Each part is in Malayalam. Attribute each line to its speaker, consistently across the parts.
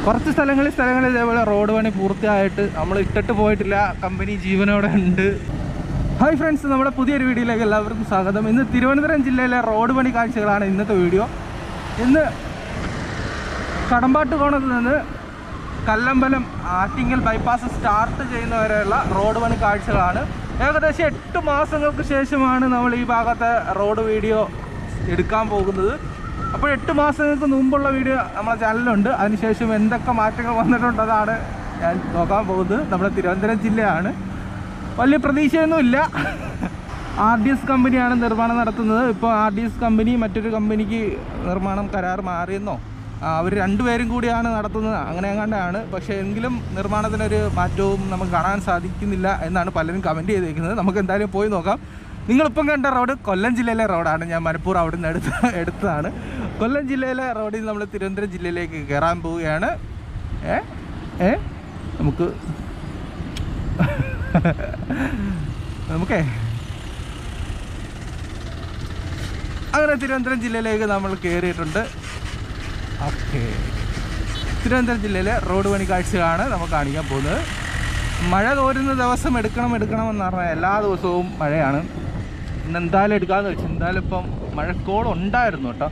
Speaker 1: കുറച്ച് സ്ഥലങ്ങളിൽ ഇതേപോലെ റോഡ് പണി പൂർത്തിയായിട്ട് നമ്മൾ ഇട്ടിട്ട് പോയിട്ടില്ല, കമ്പനി ജീവനോടെ ഉണ്ട്. ഹായ് ഫ്രണ്ട്സ്, നമ്മുടെ പുതിയൊരു വീഡിയോയിലേക്ക് എല്ലാവർക്കും സ്വാഗതം. ഇന്ന് തിരുവനന്തപുരം ജില്ലയിലെ റോഡ് പണി കാഴ്ചകളാണ് ഇന്നത്തെ വീഡിയോ. ഇന്ന് കടമ്പാട്ടുകോണത്ത് നിന്ന് കല്ലമ്പലം ആറ്റിങ്ങൽ ബൈപ്പാസ് സ്റ്റാർട്ട് ചെയ്യുന്നവരെയുള്ള റോഡ് പണി കാഴ്ചകളാണ്. ഏകദേശം 8 മാസങ്ങൾക്ക് ശേഷമാണ് നമ്മൾ ഈ ഭാഗത്തെ റോഡ് വീഡിയോ എടുക്കാൻ പോകുന്നത്. അപ്പോൾ 8 മാസങ്ങൾക്ക് മുമ്പുള്ള വീഡിയോ നമ്മുടെ ചാനലിലുണ്ട്. അതിനുശേഷം എന്തൊക്കെ മാറ്റങ്ങൾ വന്നിട്ടുണ്ടെന്നാണ് ഞാൻ നോക്കാൻ പോകുന്നത്. നമ്മുടെ തിരുവനന്തപുരം ജില്ലയാണ്, വലിയ പ്രതീക്ഷയൊന്നുമില്ല. RDS കമ്പനിയാണ് നിർമ്മാണം നടത്തുന്നത്. ഇപ്പോൾ RDS കമ്പനി മറ്റൊരു കമ്പനിക്ക് നിർമ്മാണം കരാർ മാറിയെന്നോ, അവർ രണ്ടുപേരും കൂടിയാണ് നടത്തുന്നത്, അങ്ങനെ എങ്ങാണ്ടാണ്. പക്ഷേ എങ്കിലും നിർമ്മാണത്തിനൊരു മാറ്റവും നമുക്ക് കാണാൻ സാധിക്കുന്നില്ല എന്നാണ് പലരും കമൻറ്റ് ചെയ്തേക്കുന്നത്. നമുക്ക് എന്തായാലും പോയി നോക്കാം. നിങ്ങളിപ്പം കണ്ട റോഡ് കൊല്ലം ജില്ലയിലെ റോഡാണ്. ഞാൻ മനപ്പൂർ അവിടെ നിന്ന് എടുത്തതാണ്. കൊല്ലം ജില്ലയിലെ റോഡിൽ നമ്മൾ തിരുവനന്തപുരം ജില്ലയിലേക്ക് കയറാൻ പോവുകയാണ്. നമുക്കേ അങ്ങനെ തിരുവനന്തപുരം ജില്ലയിലേക്ക് നമ്മൾ കയറിയിട്ടുണ്ട്. ഓക്കെ, തിരുവനന്തപുരം ജില്ലയിലെ റോഡ് പണി കാഴ്ചകളാണ് നമുക്ക് കാണിക്കാൻ പോകുന്നത്. മഴ തോരുന്ന ദിവസം എടുക്കണമെന്ന് പറഞ്ഞാൽ എല്ലാ ദിവസവും മഴയാണ്. ഇന്ന് എന്തായാലും എടുക്കാമെന്ന് വെച്ചു. എന്തായാലും ഇപ്പം മഴക്കോളം ഉണ്ടായിരുന്നു കേട്ടോ,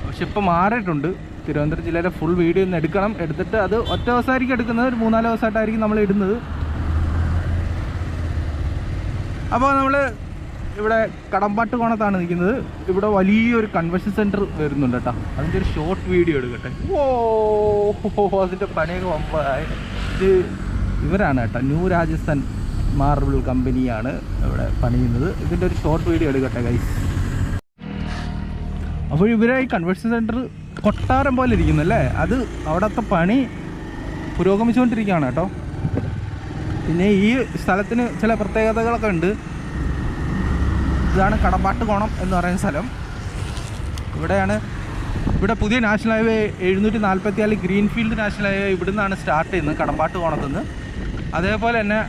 Speaker 1: പക്ഷെ ഇപ്പം മാറിയിട്ടുണ്ട്. തിരുവനന്തപുരം ജില്ലയിലെ ഫുൾ വീഡിയോ ഒന്ന് എടുത്തിട്ട് അത് ഒറ്റ ദിവസമായിരിക്കും എടുക്കുന്നത്, ഒരു 3-4 ദിവസമായിട്ടായിരിക്കും നമ്മൾ ഇടുന്നത്. അപ്പോൾ നമ്മൾ ഇവിടെ കടമ്പാട്ടുകോണത്താണ് നിൽക്കുന്നത്. ഇവിടെ വലിയൊരു കൺവെൻഷൻ സെൻറ്റർ വരുന്നുണ്ട് കേട്ടോ, അതിൻ്റെ ഒരു ഷോർട്ട് വീഡിയോ എടുക്കട്ടെ. അതിൻ്റെ പണിയൊക്കെ വമ്പായി. ഇത് ഇവരാണ് കേട്ടോ, ന്യൂ രാജസ്ഥാൻ മാർബിൾ കമ്പനിയാണ് ഇവിടെ പണിയുന്നത്. ഇതിൻ്റെ ഒരു ഷോർട്ട് വീഡിയോ എടുക്കട്ടെ ഗൈസ്. അപ്പോൾ ഇവരെ ഈ കൺവെൻഷൻ സെൻറ്റർ കൊട്ടാരം പോലെ ഇരിക്കുന്നല്ലേ, അത് അവിടുത്തെ പണി പുരോഗമിച്ചുകൊണ്ടിരിക്കുകയാണ് കേട്ടോ. പിന്നെ ഈ സ്ഥലത്തിന് ചില പ്രത്യേകതകളൊക്കെ ഉണ്ട്. ഇതാണ് കടമ്പാട്ടുകോണം എന്ന് പറയുന്ന സ്ഥലം. ഇവിടെ പുതിയ national highway 744 greenfield national highway ഇവിടെ നിന്നാണ് സ്റ്റാർട്ട് ചെയ്യുന്നത്, കടമ്പാട്ടുകോണത്ത് നിന്ന്. അതേപോലെ തന്നെ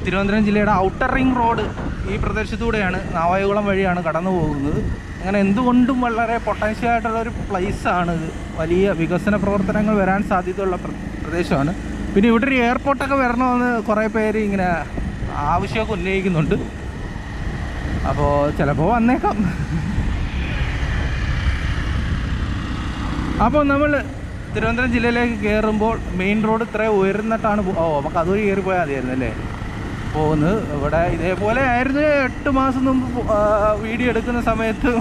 Speaker 1: തിരുവനന്തപുരം ജില്ലയുടെ ഔട്ടർ റിംഗ് റോഡ് ഈ പ്രദേശത്തൂടെയാണ്, നാവായികുളം വഴിയാണ് കടന്നു പോകുന്നത്. അങ്ങനെ എന്തുകൊണ്ടും വളരെ പൊട്ടൻഷ്യൽ ആയിട്ടുള്ളൊരു പ്ലേസാണ് ഇത്. വലിയ വികസന പ്രവർത്തനങ്ങൾ വരാൻ സാധ്യതയുള്ള പ്രദേശമാണ്. പിന്നെ ഇവിടെ ഒരു എയർപോർട്ടൊക്കെ വരണമെന്ന് കുറേ പേര് ഇങ്ങനെ ആവശ്യമൊക്കെ ഉന്നയിക്കുന്നുണ്ട്. അപ്പോൾ ചിലപ്പോൾ വന്നേക്കാം. അപ്പോൾ നമ്മൾ തിരുവനന്തപുരം ജില്ലയിലേക്ക് കയറുമ്പോൾ മെയിൻ റോഡ് ഇത്ര ഉയർന്നിട്ടാണ് നമുക്ക് അതുവഴി കയറി പോയാൽ മതിയായിരുന്നു അല്ലേ പോകുന്നത്. ഇവിടെ ഇതേപോലെ ആയിരുന്നു 8 മാസം മുമ്പ് വീഡിയോ എടുക്കുന്ന സമയത്ത്.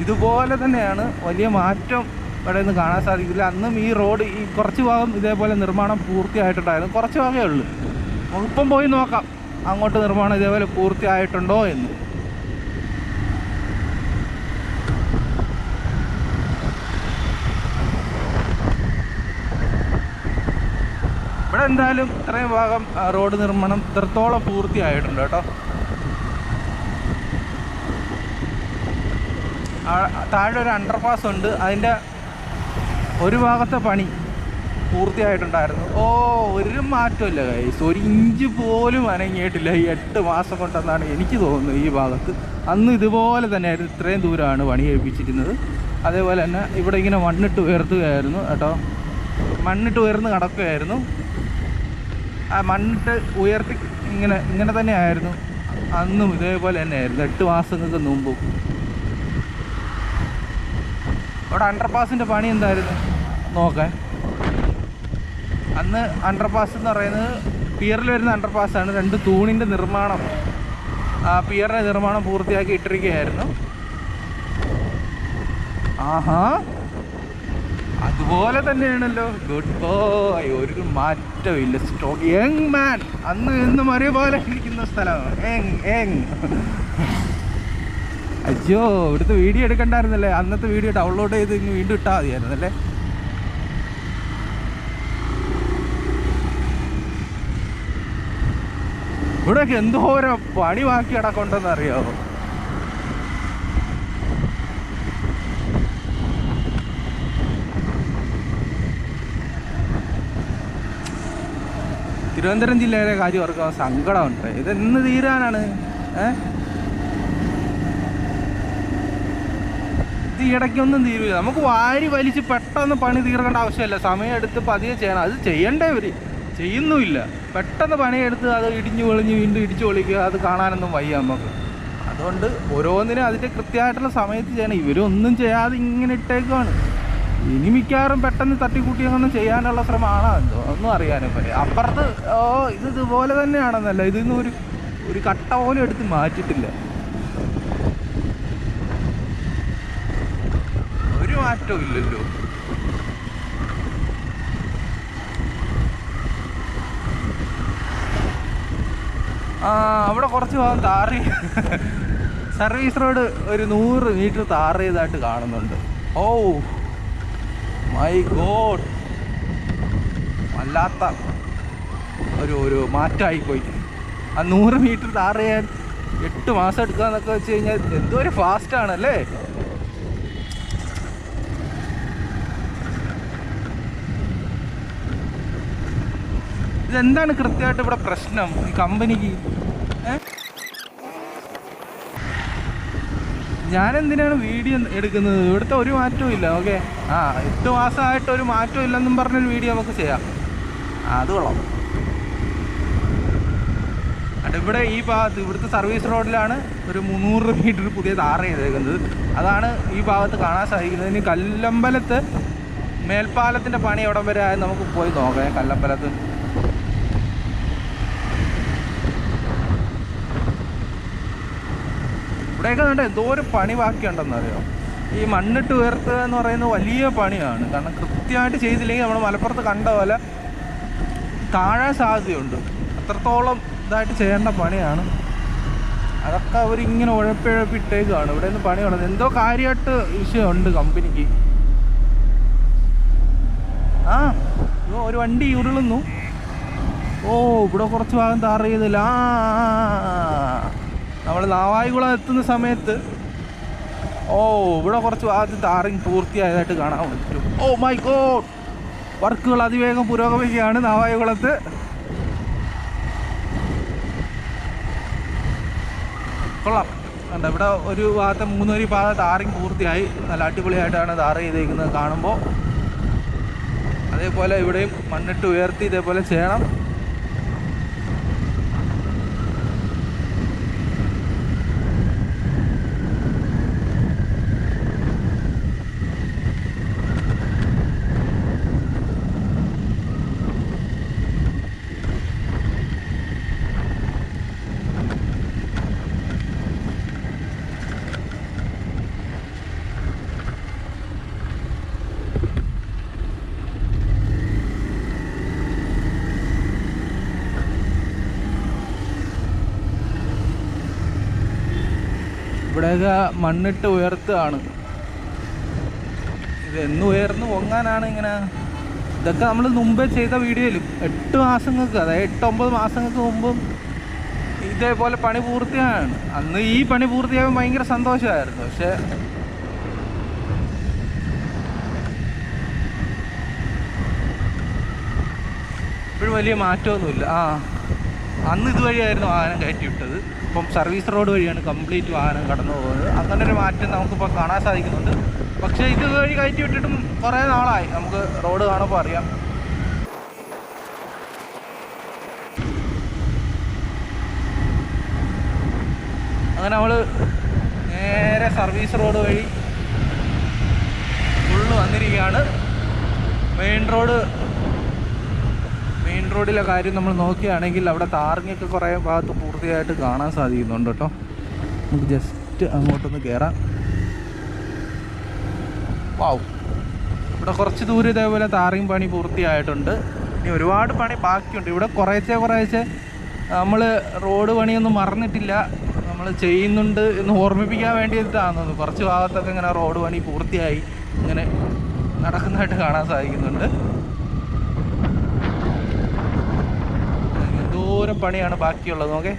Speaker 1: ഇതുപോലെ തന്നെയാണ്, വലിയ മാറ്റം ഇവിടെ നിന്ന് കാണാൻ സാധിക്കില്ല. അന്നും ഈ റോഡ് ഈ കുറച്ച് ഭാഗം ഇതേപോലെ നിർമ്മാണം പൂർത്തിയായിട്ടുണ്ടായിരുന്നു, കുറച്ച് ഭാഗമേ ഉള്ളൂ. ഇപ്പം പോയി നോക്കാം അങ്ങോട്ട് നിർമ്മാണം ഇതേപോലെ പൂർത്തിയായിട്ടുണ്ടോ എന്ന്. ഇവിടെ എന്തായാലും ഇത്രയും ഭാഗം റോഡ് നിർമ്മാണം ഇത്രത്തോളം പൂർത്തിയായിട്ടുണ്ട് കേട്ടോ. താഴെ ഒരു അണ്ടർപാസ് ഉണ്ട്, അതിൻ്റെ ഒരു ഭാഗത്തെ പണി പൂർത്തിയായിട്ടുണ്ടായിരുന്നു. ഒരു മാറ്റമില്ല ഗൈസ്, 1 ഇഞ്ച് പോലും അനങ്ങിയിട്ടില്ല ഈ 8 മാസം കൊണ്ടെന്നാണ് എനിക്ക് തോന്നുന്നത്. ഈ ഭാഗത്ത് അന്ന് ഇതുപോലെ തന്നെയായിരുന്നു, ഇത്രയും ദൂരമാണ് പണി കഴിപ്പിച്ചിരുന്നത്. അതേപോലെ തന്നെ ഇവിടെ ഇങ്ങനെ മണ്ണിട്ട് ഉയർത്തുകയായിരുന്നു കേട്ടോ, മണ്ണിട്ട് ഉയർന്ന് കിടക്കുകയായിരുന്നു. ആ മണ്ണിട്ട് ഉയർത്തി ഇങ്ങനെ തന്നെയായിരുന്നു അന്നും, ഇതേപോലെ തന്നെയായിരുന്നു 8 മാസങ്ങൾക്ക് മുമ്പും. അവിടെ അണ്ടർപാസിൻ്റെ പണി എന്തായിരുന്നു നോക്കാൻ. അന്ന് അണ്ടർപാസ് എന്ന് പറയുന്നത് പിയറിൽ വരുന്ന അണ്ടർപാസ്സാണ്. 2 തൂണിൻ്റെ നിർമ്മാണം, പിയറിൻ്റെ നിർമ്മാണം പൂർത്തിയാക്കി ഇട്ടിരിക്കുകയായിരുന്നു. ആഹാ, അതുപോലെ തന്നെയാണല്ലോ. ഗുഡ് ബോയ്, ഒരു മാറ്റമില്ല. സ്റ്റോക്ക് യങ് മാൻ, അന്ന് എന്നും ഒരേപോലെ ഇരിക്കുന്ന സ്ഥലം. അയ്യോ, ഇവിടുത്തെ വീഡിയോ എടുക്കണ്ടായിരുന്നല്ലേ, അന്നത്തെ വീഡിയോ ഡൗൺലോഡ് ചെയ്ത് ഇങ്ങ് വീണ്ടും ഇട്ടാൽ മതിയായിരുന്നല്ലേ. ഇവിടെയൊക്കെ എന്തോരം പണി ബാക്കി കിടക്കുണ്ടെന്ന് അറിയാമോ. തിരുവനന്തപുരം ജില്ലയിലെ കാര്യം ഓർക്കാൻ സങ്കടമുണ്ട്. ഇതെന്ന് തീരാനാണ്? ഈ ഇടയ്ക്കൊന്നും തീരുമില്ല. നമുക്ക് വാരി വലിച്ച് പെട്ടെന്ന് പണി തീർക്കേണ്ട ആവശ്യമില്ല. സമയമെടുത്ത് പതിയെ ചെയ്യണം. അത് ചെയ്യണ്ടേ ഇവർ ചെയ്യുന്നുമില്ല. പെട്ടെന്ന് പണിയെടുത്ത് അത് ഇടിഞ്ഞു പൊളിഞ്ഞ് വീണ്ടും ഇടിച്ചു പൊളിക്കുക, അത് കാണാനൊന്നും വയ്യ നമുക്ക്. അതുകൊണ്ട് ഓരോന്നിനും അതിൻ്റെ കൃത്യമായിട്ടുള്ള സമയത്ത് ചെയ്യണം. ഇവരൊന്നും ചെയ്യാതെ ഇങ്ങനെ ഇട്ടേക്കുവാണ്. ഇനി മിക്കവാറും പെട്ടെന്ന് തട്ടിക്കൂട്ടി അങ്ങനെ ചെയ്യാനുള്ള ശ്രമമാണോ എന്തോ ഒന്നും അറിയാനും പറ്റില്ല. അപ്പുറത്ത് ഇതുപോലെ തന്നെയാണെന്നല്ല, ഇതിന്ന് ഒരു കട്ട പോലും എടുത്ത് മാറ്റിയിട്ടില്ല. ഒരു മാറ്റവും ഇല്ലല്ലോ. അവിടെ കുറച്ച് ഭാഗം താറി സർവീസ് റോഡ് ഒരു 100 മീറ്റർ താർ ചെയ്തായിട്ട് കാണുന്നുണ്ട്. ഓ മൈ ഗോഡ്, വല്ലാത്ത ഒരു മാറ്റമായിപ്പോയി. ആ 100 മീറ്റർ താർ ചെയ്യാൻ 8 മാസം എടുക്കുക എന്നൊക്കെ വെച്ച് കഴിഞ്ഞാൽ എന്തോ ഒരു ഫാസ്റ്റാണല്ലേ. ഇതെന്താണ് കൃത്യമായിട്ട് ഇവിടെ പ്രശ്നം ഈ കമ്പനിക്ക്? ഞാനെന്തിനാണ് വീഡിയോ എടുക്കുന്നത്? ഇവിടുത്തെ ഒരു മാറ്റവും ഇല്ല. ഓക്കെ, 8 മാസമായിട്ട് ഒരു മാറ്റവും ഇല്ലെന്നും പറഞ്ഞൊരു വീഡിയോ നമുക്ക് ചെയ്യാം. അത് കൊള്ളാം. ഇവിടെ ഈ ഭാഗത്ത് ഇവിടുത്തെ സർവീസ് റോഡിലാണ് ഒരു 300 മീറ്റർ പുതിയ താർ ചെയ്തേക്കുന്നത്. അതാണ് ഈ ഭാഗത്ത് കാണാൻ സാധിക്കുന്നത്. ഇനി കല്ലമ്പലത്ത് മേൽപ്പാലത്തിൻ്റെ പണി എവിടം വരെ ആയത് നമുക്ക് പോയി നോക്കാം. കല്ലമ്പലത്ത് ഇവിടെയൊക്കെ കണ്ട എന്തോ ഒരു പണി ബാക്കിയുണ്ടെന്നറിയോ. ഈ മണ്ണിട്ട് ഉയർത്തുക എന്ന് പറയുന്നത് വലിയ പണിയാണ്. കാരണം കൃത്യമായിട്ട് ചെയ്തില്ലെങ്കിൽ നമ്മൾ മലപ്പുറത്ത് കണ്ട പോലെ താഴാൻ സാധ്യതയുണ്ട്. അത്രത്തോളം ഇതായിട്ട് ചെയ്യേണ്ട പണിയാണ്. അതൊക്കെ അവരിങ്ങനെ ഉഴപ്പിട്ടേക്കാണ്. ഇവിടെ നിന്ന് പണി വേണം. എന്തോ കാര്യമായിട്ട് വിഷയമുണ്ട് കമ്പനിക്ക്. ഒരു വണ്ടി ഉരുളുന്നു. ഇവിടെ കുറച്ച് ഭാഗം താർ ചെയ്തില്ല. നമ്മൾ നാവായിക്കുളം എത്തുന്ന സമയത്ത് ഇവിടെ കുറച്ച് ഭാഗത്ത് താറിങ് പൂർത്തിയായതായിട്ട് കാണാൻ പറ്റും. ഓ മൈ ഗോഡ്, വർക്കുകൾ അതിവേഗം പുരോഗമിക്കുകയാണ് നാവായിക്കുളത്ത്. കൊള്ളാം. കണ്ട ഇവിടെ ഒരു ഭാഗത്തെ 3 വരി പാത താറിങ് പൂർത്തിയായി. നല്ല അടിപൊളിയായിട്ടാണ് താർ ചെയ്തേക്കുന്നത് കാണുമ്പോൾ. അതേപോലെ ഇവിടെയും മണ്ണിട്ട് ഉയർത്തി ഇതേപോലെ ചെയ്യണം. ഇവിടെയൊക്കെ മണ്ണിട്ട് ഉയർത്തുകയാണ്. ഇത് എന്ന് ഉയർന്നു പൊങ്ങാനാണ് ഇങ്ങനെ. ഇതൊക്കെ നമ്മൾ മുമ്പേ ചെയ്ത വീഡിയോയിലും 8 മാസങ്ങൾക്ക്, അതായത് 8-9 മാസങ്ങൾക്ക് മുമ്പും ഇതേപോലെ പണി പൂർത്തിയാണ്. അന്ന് ഈ പണി പൂർത്തിയാകാൻ ഭയങ്കര സന്തോഷമായിരുന്നു. പക്ഷേ ഇപ്പോഴും വലിയ മാറ്റമൊന്നുമില്ല. അന്ന് ഇതുവഴിയായിരുന്നു വാഹനം കയറ്റി വിട്ടത്. ഇപ്പം സർവീസ് റോഡ് വഴിയാണ് കംപ്ലീറ്റ് വാഹനം കടന്നു പോകുന്നത്. അങ്ങനെ ഒരു മാറ്റം നമുക്കിപ്പോൾ കാണാൻ സാധിക്കുന്നുണ്ട്. പക്ഷേ ഇതുവഴി കയറ്റി വിട്ടിട്ടും കുറേ നാളായി. നമുക്ക് റോഡ് കാണുമ്പോൾ അറിയാം. അങ്ങനെ നമ്മൾ നേരെ സർവീസ് റോഡ് വഴി ഫുള്ള് വന്നിരിക്കുകയാണ്. മെയിൻ റോഡിലെ കാര്യം നമ്മൾ നോക്കുകയാണെങ്കിൽ അവിടെ താറിങ്ങൊക്കെ കുറേ ഭാഗത്ത് പൂർത്തിയായിട്ട് കാണാൻ സാധിക്കുന്നുണ്ട് കേട്ടോ. നമുക്ക് ജസ്റ്റ് അങ്ങോട്ടൊന്ന് കയറാം. വാവ്, ഇവിടെ കുറച്ച് ദൂരം ഇതേപോലെ താറിങ് പണി പൂർത്തിയായിട്ടുണ്ട്. ഇനി ഒരുപാട് പണി ബാക്കിയുണ്ട്. ഇവിടെ കുറേശ്ശെ നമ്മൾ റോഡ് പണിയൊന്നും മറന്നിട്ടില്ല, നമ്മൾ ചെയ്യുന്നുണ്ട് എന്ന് ഓർമ്മിപ്പിക്കാൻ വേണ്ടിയിട്ടാണെന്ന്. കുറച്ച് ഭാഗത്തൊക്കെ ഇങ്ങനെ റോഡ് പണി പൂർത്തിയായി ഇങ്ങനെ നടക്കുന്നതായിട്ട് കാണാൻ സാധിക്കുന്നുണ്ട്. എന്തോരം പണിയാണ് ബാക്കിയുള്ളത് നോക്കേ.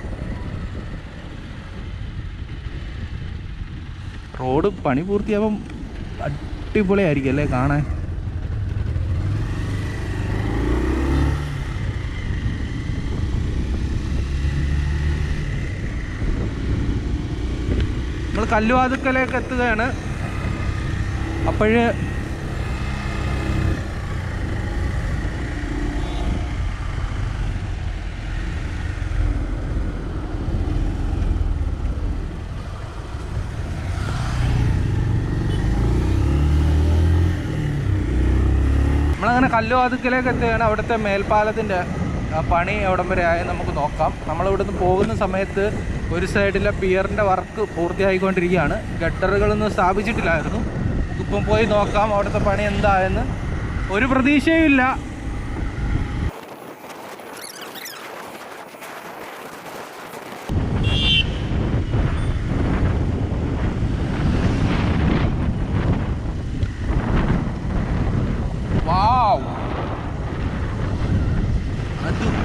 Speaker 1: റോഡ് പണി പൂർത്തിയാകുമ്പം അടിപൊളിയായിരിക്കും അല്ലേ കാണാൻ. നമ്മൾ കല്ലുവാതുക്കലേക്ക് എത്തുകയാണ്. അപ്പോഴ് നമ്മളങ്ങനെ കല്ലുവാതുക്കലേക്ക് എത്തുകയാണ്. അവിടുത്തെ മേൽപ്പാലത്തിൻ്റെ പണി എവിടം വരെ ആയി നമുക്ക് നോക്കാം. നമ്മളിവിടുന്ന് പോകുന്ന സമയത്ത് ഒരു സൈഡിലെ പിയറിൻ്റെ വർക്ക് പൂർത്തിയായിക്കൊണ്ടിരിക്കുകയാണ്. ഗട്ടറുകളൊന്നും സ്ഥാപിച്ചിട്ടില്ലായിരുന്നു. ഇപ്പം പോയി നോക്കാം അവിടുത്തെ പണി എന്തായെന്ന്. ഒരു പ്രതീക്ഷയും ഇല്ല.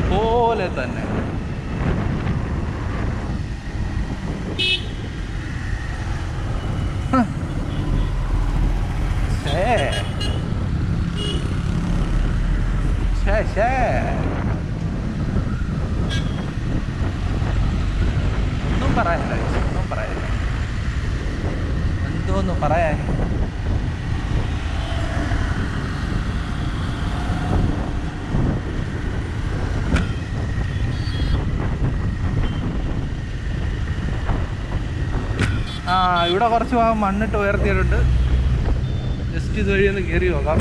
Speaker 1: അതുപോലെ തന്നെ ഒന്നും പറയാനില്ല, ഒന്നും പറയാനില്ല. എന്തോന്നും പറയാൻ. ഇവിടെ കുറച്ച് ഭാഗം മണ്ണിട്ട് ഉയർത്തിയിട്ടുണ്ട്. ജസ്റ്റ് ഇതുവഴി ഒന്ന് കയറി നോക്കാം.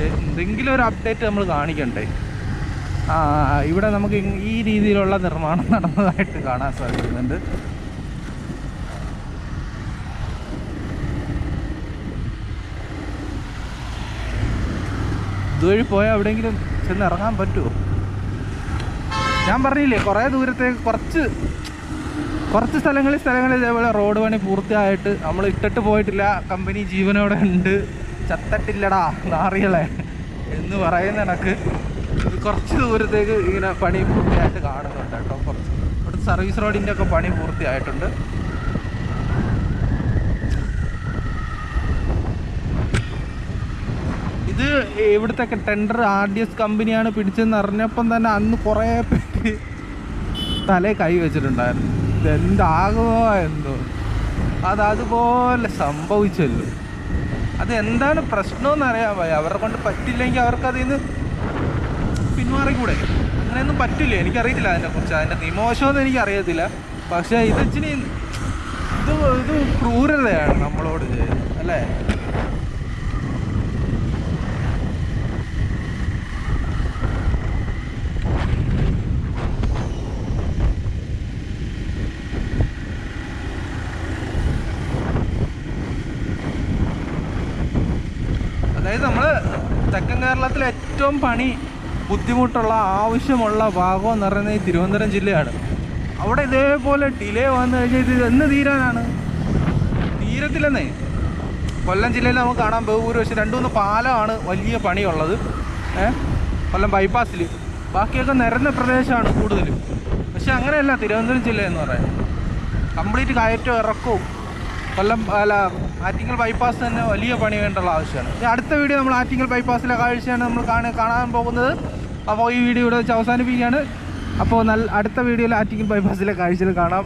Speaker 1: എന്തെങ്കിലും ഒരു അപ്ഡേറ്റ് നമ്മൾ കാണിക്കണ്ടേ. ഇവിടെ നമുക്ക് ഈ രീതിയിലുള്ള നിർമ്മാണം നടന്നതായിട്ട് കാണാൻ സാധിക്കുന്നുണ്ട്. ഇതുവഴി പോയാൽ എവിടെയെങ്കിലും ചെന്ന് ഇറങ്ങാൻ പറ്റുമോ? ഞാൻ പറഞ്ഞില്ലേ, കുറേ ദൂരത്തേക്ക് കുറച്ച് സ്ഥലങ്ങളിൽ ഇതേപോലെ റോഡ് പണി പൂർത്തിയായിട്ട് നമ്മൾ ഇട്ടിട്ട് പോയിട്ടില്ല. കമ്പനി ജീവനോടെ ഉണ്ട്, ചത്തട്ടില്ലടാ നാറികളെ എന്ന് പറയുന്ന കണക്ക് കുറച്ച് ദൂരത്തേക്ക് ഇങ്ങനെ പണി പൂർത്തിയായിട്ട് കാണുന്നുണ്ട് കേട്ടോ. കുറച്ച് ഇവിടുത്തെ സർവീസ് റോഡിൻ്റെ ഒക്കെ പണി പൂർത്തിയായിട്ടുണ്ട്. ഇത് ഇവിടുത്തെ ടെൻഡർ RDS കമ്പനിയാണ് പിടിച്ചെന്ന് അറിഞ്ഞപ്പം തന്നെ അന്ന് കുറേ പേര് തലേ കൈ വെച്ചിട്ടുണ്ടായിരുന്നു. ഇതെന്താകുമോ എന്തോ, അതുപോലെ സംഭവിച്ചല്ലോ. അതെന്താണ് പ്രശ്നമെന്ന് അറിയാൻ പോയി. അവരെ കൊണ്ട് പറ്റില്ലെങ്കിൽ അവർക്കതിൽ നിന്ന് പിന്മാറിക്കൂടെ? അങ്ങനെയൊന്നും പറ്റില്ല. എനിക്കറിയത്തില്ല അതിനെക്കുറിച്ച്, അതിൻ്റെ നിയമവശമൊന്നും എനിക്കറിയത്തില്ല. പക്ഷേ ഇത് ക്രൂരതയാണ് നമ്മളോട് ചെയ്യുന്നത്, അല്ലേ? അതായത് നമ്മൾ തെക്കൻ കേരളത്തിലെ ഏറ്റവും പണി ബുദ്ധിമുട്ടുള്ള ആവശ്യമുള്ള ഭാഗം എന്ന് പറയുന്നത് ഈ തിരുവനന്തപുരം ജില്ലയാണ്. അവിടെ ഇതേപോലെ ഡിലേ വന്നു കഴിഞ്ഞാൽ ഇത് എന്ന് തീരാനാണ്? തീരത്തില്ലെന്നേ. കൊല്ലം ജില്ലയിൽ നമുക്ക് കാണാൻ ബഹുഭൂരിപക്ഷം 2-3 പാലമാണ് വലിയ പണിയുള്ളത്. കൊല്ലം ബൈപ്പാസിൽ. ബാക്കിയൊക്കെ നിരന്ന പ്രദേശമാണ് കൂടുതലും. പക്ഷെ അങ്ങനെയല്ല തിരുവനന്തപുരം ജില്ല എന്ന് പറയാൻ. കംപ്ലീറ്റ് കയറ്റവും ഇറക്കവും. ആറ്റിങ്ങൽ ബൈപ്പാസ് തന്നെ വലിയ പണി വേണ്ടുള്ള ആവശ്യമാണ്. അടുത്ത വീഡിയോ നമ്മൾ ആറ്റിങ്ങൽ ബൈപ്പാസിലെ കാഴ്ചയാണ് നമ്മൾ കാണാൻ പോകുന്നത്. അപ്പോൾ ഈ വീഡിയോ ഇവിടെ വെച്ച് അവസാനിപ്പിക്കുകയാണ്. അപ്പോൾ അടുത്ത വീഡിയോയിൽ ആറ്റിങ്ങൽ ബൈപ്പാസിലെ കാഴ്ചകൾ കാണാം.